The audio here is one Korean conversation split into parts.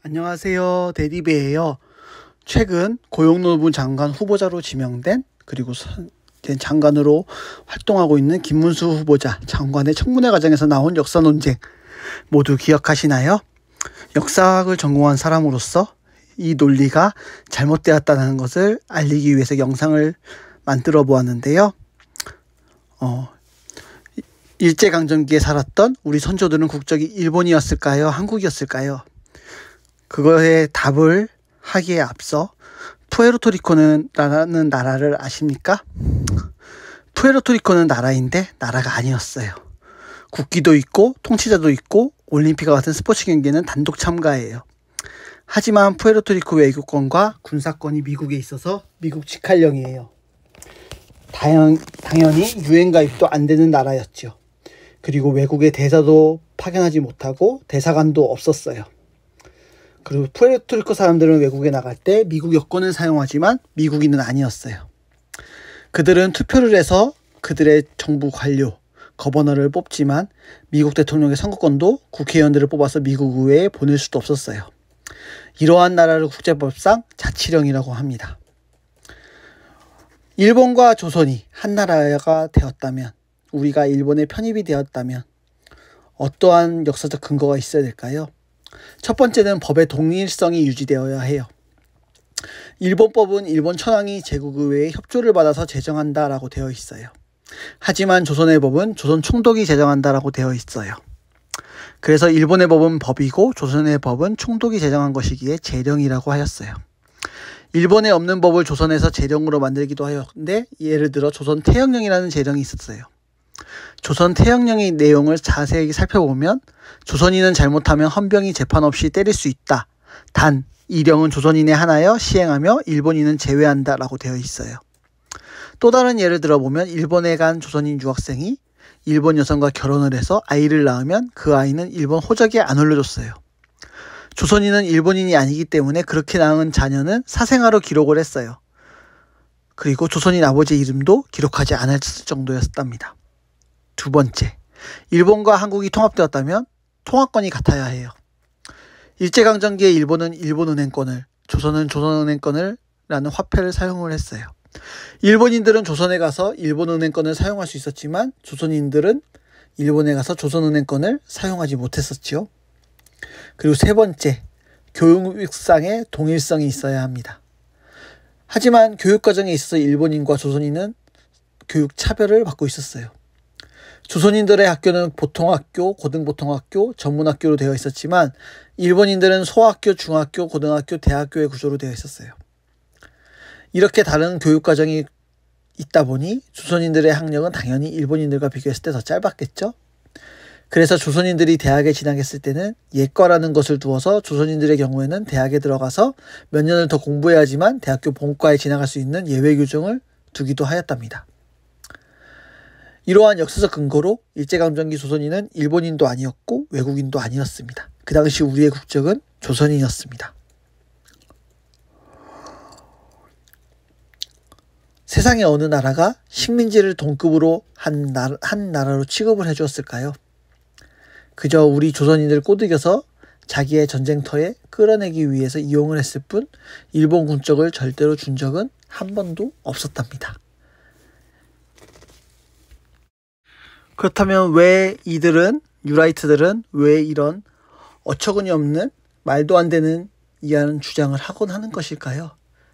안녕하세요. 대디베예요. 최근 고용노동부 장관 후보자로 지명된 그리고 장관으로 활동하고 있는 김문수 후보자 장관의 청문회 과정에서 나온 역사 논쟁 모두 기억하시나요? 역사학을 전공한 사람으로서 이 논리가 잘못되었다는 것을 알리기 위해서 영상을 만들어 보았는데요. 일제강점기에 살았던 우리 선조들은 국적이 일본이었을까요? 한국이었을까요? 그거에 답을 하기에 앞서 푸에르토리코는 라는 나라를 아십니까? 푸에르토리코는 나라인데 나라가 아니었어요. 국기도 있고 통치자도 있고 올림픽과 같은 스포츠 경기는 단독 참가예요. 하지만 푸에르토리코 외교권과 군사권이 미국에 있어서 미국 직할령이에요. 당연히 유엔 가입도 안 되는 나라였죠. 그리고 외국에 대사도 파견하지 못하고 대사관도 없었어요. 그리고 푸에르토리코 사람들은 외국에 나갈 때 미국 여권을 사용하지만 미국인은 아니었어요. 그들은 투표를 해서 그들의 정부 관료, 거버너를 뽑지만 미국 대통령의 선거권도 국회의원들을 뽑아서 미국 의회에 보낼 수도 없었어요. 이러한 나라를 국제법상 자치령이라고 합니다. 일본과 조선이 한 나라가 되었다면, 우리가 일본에 편입이 되었다면 어떠한 역사적 근거가 있어야 될까요? 첫 번째는 법의 동일성이 유지되어야 해요. 일본법은 일본 천황이 제국의회의 협조를 받아서 제정한다라고 되어 있어요. 하지만 조선의 법은 조선 총독이 제정한다라고 되어 있어요. 그래서 일본의 법은 법이고 조선의 법은 총독이 제정한 것이기에 제령이라고 하였어요. 일본에 없는 법을 조선에서 제령으로 만들기도 하였는데, 예를 들어 조선 태영령이라는 제령이 있었어요. 조선 태영령의 내용을 자세히 살펴보면 조선인은 잘못하면 헌병이 재판 없이 때릴 수 있다. 단, 이 령은 조선인에 한하여 시행하며 일본인은 제외한다 라고 되어 있어요. 또 다른 예를 들어보면 일본에 간 조선인 유학생이 일본 여성과 결혼을 해서 아이를 낳으면 그 아이는 일본 호적에 안 올려줬어요. 조선인은 일본인이 아니기 때문에 그렇게 낳은 자녀는 사생아로 기록을 했어요. 그리고 조선인 아버지의 이름도 기록하지 않았을 정도였답니다. 두 번째, 일본과 한국이 통합되었다면 통화권이 같아야 해요. 일제강점기에 일본은 일본은행권을, 조선은 조선은행권을 라는 화폐를 사용을 했어요. 일본인들은 조선에 가서 일본은행권을 사용할 수 있었지만 조선인들은 일본에 가서 조선은행권을 사용하지 못했었지요. 그리고 세 번째, 교육상의 동일성이 있어야 합니다. 하지만 교육과정에 있어서 일본인과 조선인은 교육 차별을 받고 있었어요. 조선인들의 학교는 보통학교, 고등보통학교, 전문학교로 되어 있었지만 일본인들은 소학교, 중학교, 고등학교, 대학교의 구조로 되어 있었어요. 이렇게 다른 교육과정이 있다 보니 조선인들의 학력은 당연히 일본인들과 비교했을 때 더 짧았겠죠? 그래서 조선인들이 대학에 진학했을 때는 예과라는 것을 두어서 조선인들의 경우에는 대학에 들어가서 몇 년을 더 공부해야지만 대학교 본과에 진학할 수 있는 예외 규정을 두기도 하였답니다. 이러한 역사적 근거로 일제강점기 조선인은 일본인도 아니었고 외국인도 아니었습니다. 그 당시 우리의 국적은 조선인이었습니다. 세상의 어느 나라가 식민지를 동급으로 한 나라로 취급을 해주었을까요? 그저 우리 조선인들 꼬드겨서 자기의 전쟁터에 끌어내기 위해서 이용을 했을 뿐 일본 국적을 절대로 준 적은 한 번도 없었답니다. 그렇다면 왜 이들은, 뉴라이트들은 왜 이런 어처구니 없는 말도 안 되는 이하는 주장을 하곤 하는 것일까요?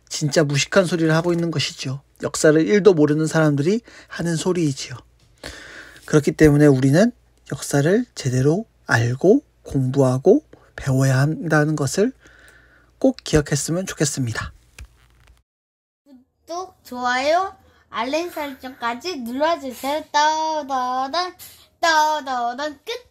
진짜 무식한 소리를 하고 있는 것이죠. 역사를 1도 모르는 사람들이 하는 소리이지요. 그렇기 때문에 우리는 역사를 제대로 알고 공부하고 배워야 한다는 것을 꼭 기억했으면 좋겠습니다. 구독, 좋아요, 알림 설정까지 눌러주세요. 떠더던 끝!